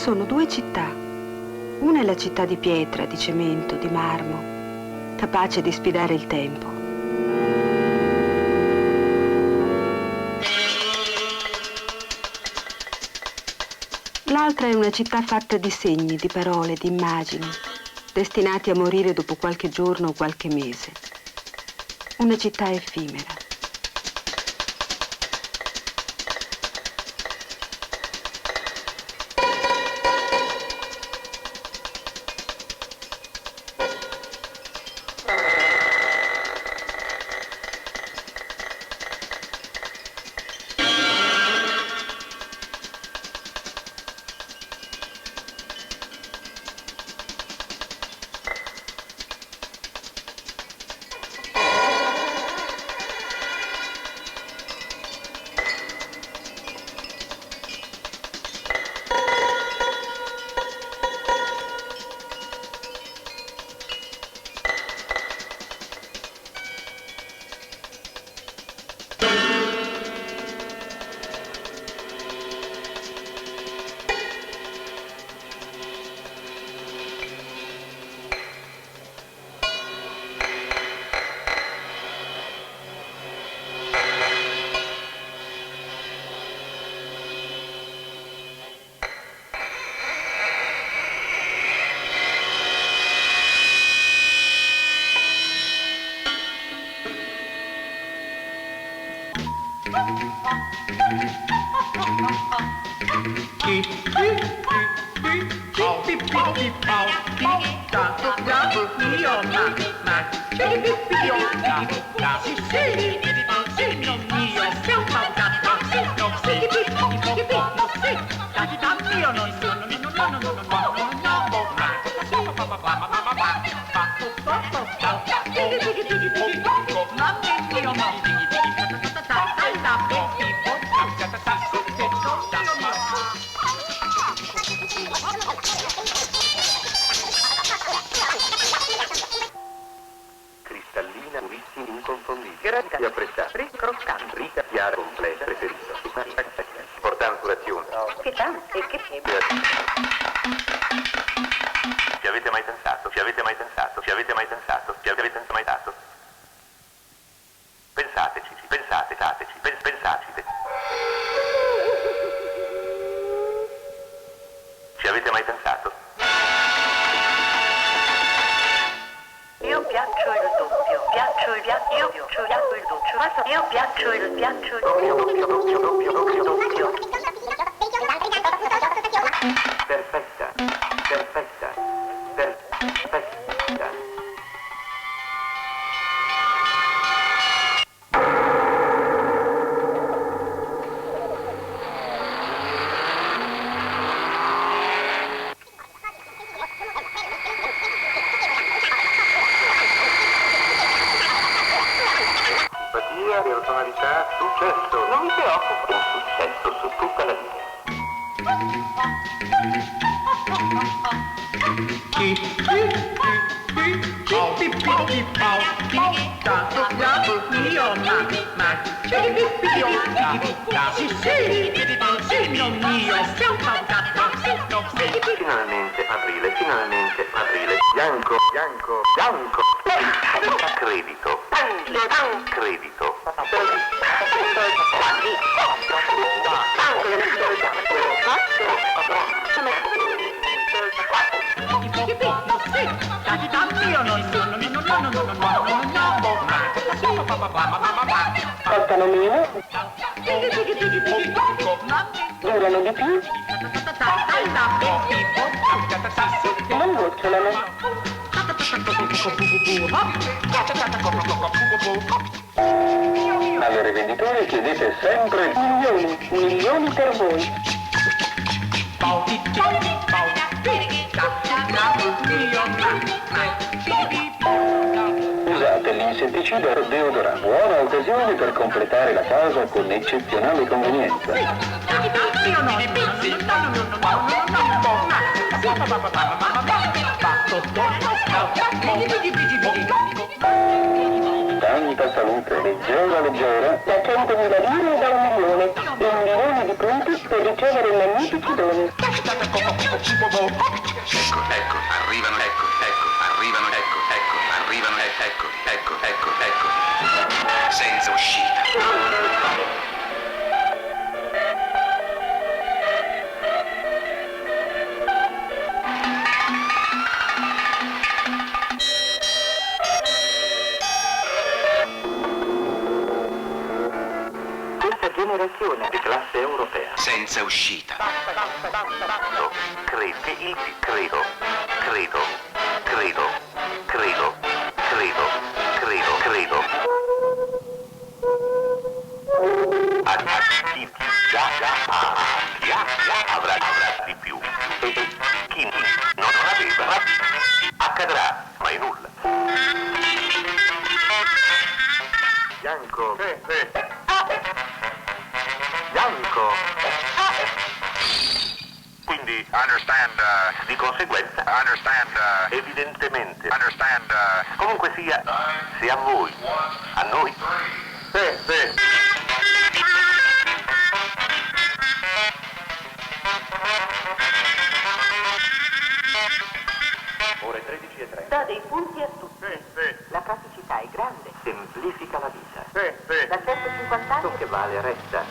sono due città. Una è la città di pietra, di cemento, di marmo, capace di sfidare il tempo. L'altra è una città fatta di segni, di parole, di immagini, destinati a morire dopo qualche giorno o qualche mese. Una città effimera. Cristallina, purissima, inconfondibile. Di apprezzare. Croccante. Ricca, chiara, completa, preferito. Importante curazione. Che tanto, che Ci avete mai pensato? Ci avete mai pensato? Ci avete mai pensato? Ci avete mai pensato? Pensateci, pensateci, pensateci. Ci avete mai pensato? Io piaccio il doppio, piaccio il doppio, io piaccio il doppio. Perfetta, perfetta, perfetta. Simpatia, personalità, successo. Non mi preoccupo, un successo su tutta la linea. Finalmente aprile, bianco, bianco, bianco. Credito, credito. Costano meno, durano di più, non gocciolano. Alle rivenditori chiedete sempre milioni per voi. Usate l'insetticida Deodora, buona occasione per completare la casa con eccezionale convenienza. tanta salute. Leggera, leggera. Da 100.000 lire e da 1 milione. E 1 milione di punti per ricevere magnifici doni. Ecco, arrivano, senza uscita. Questa generazione Di classe europea. Senza uscita. Credo. Avrà di più. E chi non aveva, accadrà, mai nulla. Bianco. Bianco. Quindi, di conseguenza, evidentemente, comunque sia, se a voi, a noi. Ore 13:30. dà dei punti a tutti. La praticità è grande. Semplifica la vita. Da 150 anni Ciò che vale resta.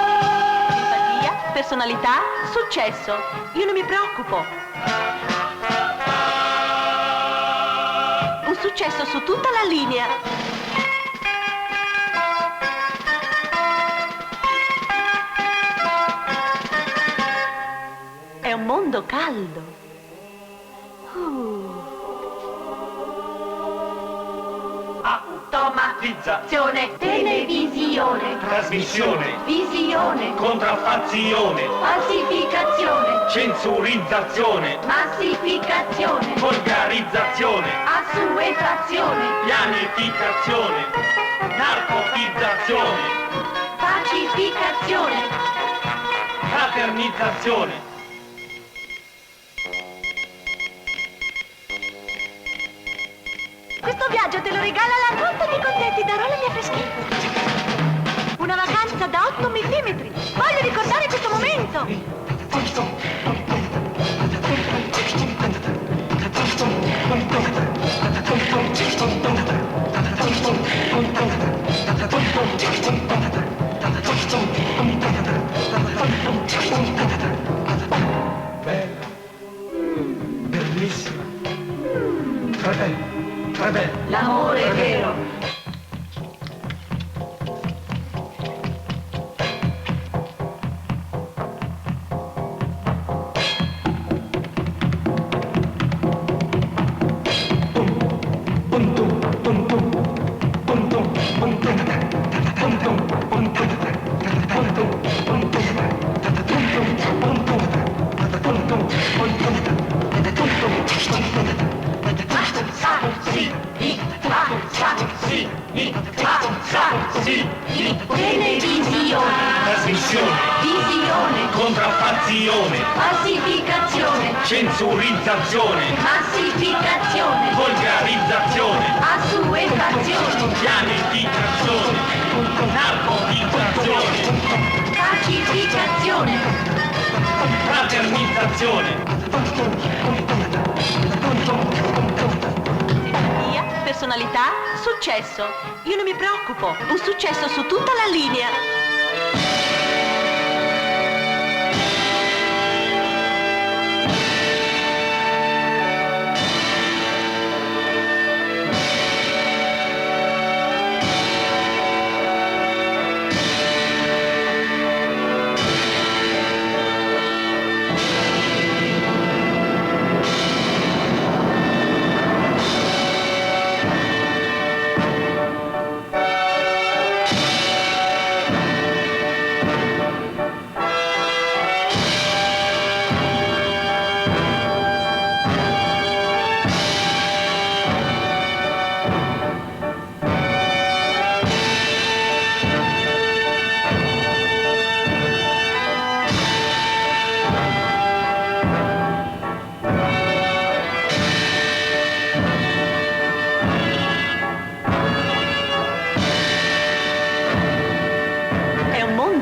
Simpatia, personalità, successo. Io non mi preoccupo. Un successo su tutta la linea. È un mondo caldo. Automatizzazione, Televisione, trasmissione, visione, contraffazione, falsificazione, censurizzazione, massificazione, volgarizzazione, assuefazione, pianificazione, narcotizzazione, pacificazione. fraternizzazione. Questo viaggio te lo regala la Conte di Conte, ti darò la mia freschezza. Una vacanza da 8 millimetri. Voglio ricordare questo momento. Bella, bellissima, tre bella. L'amore è vero. Televisione, Trasmissione, visione, contraffazione, falsificazione, censurizzazione, massificazione, volgarizzazione, assuefazione, pianificazione, narcotizzazione, pacificazione. fraternizzazione. Simpatia, personalità, successo. Io non mi preoccupo. Un successo su tutta la linea.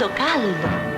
caldo.